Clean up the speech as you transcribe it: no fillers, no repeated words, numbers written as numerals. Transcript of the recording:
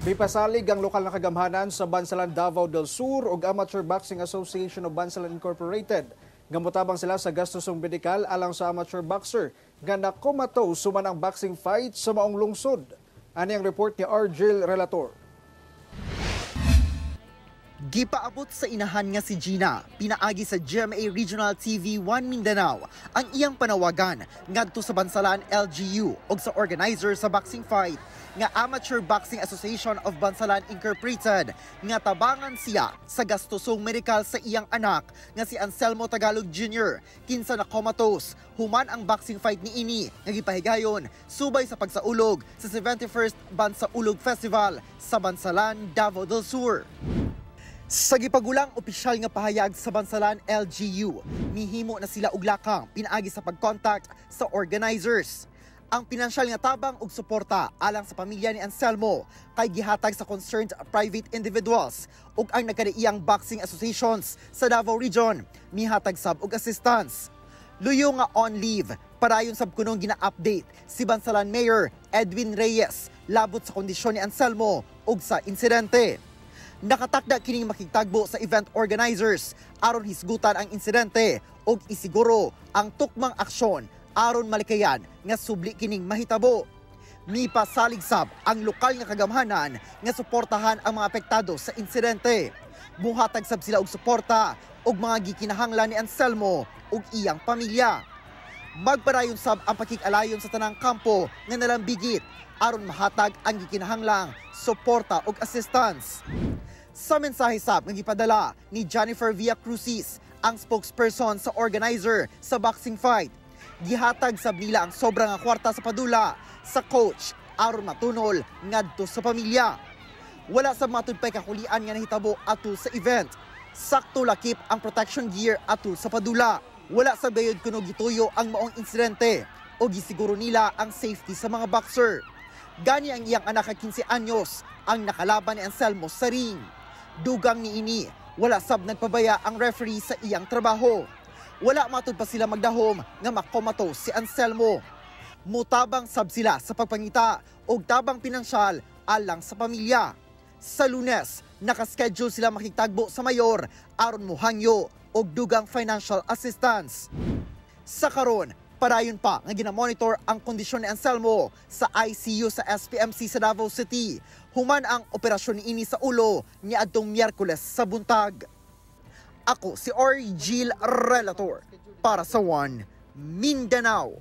Mipasalig ang lokal na kagamhanan sa Bansalan Davao del Sur ug Amateur Boxing Association of Bansalan Incorporated. Gamutabang sila sa gastosong medikal alang sa amateur boxer nga nakomato suman ang boxing fight sa maong lungsod. Ani ang report ni Argel Relator. Gipaabot sa inahan nga si Gina, pinaagi sa GMA Regional TV 1 Mindanao ang iyang panawagan ngadto sa Bansalan LGU o sa organizer sa boxing fight nga Amateur Boxing Association of Bansalan Incorporated nga tabangan siya sa gastosong medikal sa iyang anak nga si Anselmo Tagalog Jr. kinsa na comatose human ang boxing fight ni ini nga gipahigayon subay sa pagsaulog sa 71st Bansaulog Festival sa Bansalan, Davao del Sur. Sa gipagulang opisyal nga pahayag sa Bansalan LGU, mihimo na sila og lakang pinaagi sa pagkontact sa organizers. Ang pinansyal nga tabang ug suporta alang sa pamilya ni Anselmo kay gihatag sa concerned private individuals ug ang nagkadaiyang boxing associations sa Davao Region mihatag sab og assistance. Luyo nga on leave, parayon sab kunong gina-update si Bansalan Mayor Edwin Reyes labot sa kondisyon ni Anselmo ug sa insidente. Nakatakda kining makigtagbo sa event organizers aron hisgutan ang insidente ug isiguro ang tukmang aksyon aron malikayan nga subli kining mahitabo. Mipasalig sab ang lokal nga kagamhanan nga suportahan ang mga apektado sa insidente. Buhatag sab sila og suporta ug mga gikinahanglan ni Anselmo ug iyang pamilya. Magpadayon sab ang pakig-alayon sa tanang kampo nga nalambigit aron mahatag ang gikinahanglang suporta ug assistance. Sa mensahe sab nga gipadala ni Jennifer Villacrucis, ang spokesperson sa organizer sa boxing fight, gihatag sab nila ang sobra nga kwarta sa padula sa coach aron matunol ngadto sa pamilya. Wala sab matud pay kakulian nga nahitabo atul sa event. Sakto lakip ang protection gear atul sa padula. Wala sab gayud kuno gituyo ang maong insidente o gisiguro nila ang safety sa mga boxer. Gani ang iyang anak nga 15 anyos ang nakalaban ni Anselmo sa ring. Dugang ni ini, wala sab nagpabaya ang referee sa iyang trabaho. Wala matud pa sila magdahom nga makomato si Anselmo. Mutabang sab sila sa pagpangita og tabang pinansyal alang sa pamilya. Sa Lunes, nakaschedule sila makigtagbo sa mayor aron mohangyo og dugang financial assistance. Sa karon, parayon pa nga ginamonitor ang kondisyon ni Anselmo sa ICU sa SPMC sa Davao City. Human ang operasyon ni ini sa ulo niadtong Miyerkules sa buntag. Ako si Argel Relator para sa 1 Mindanao.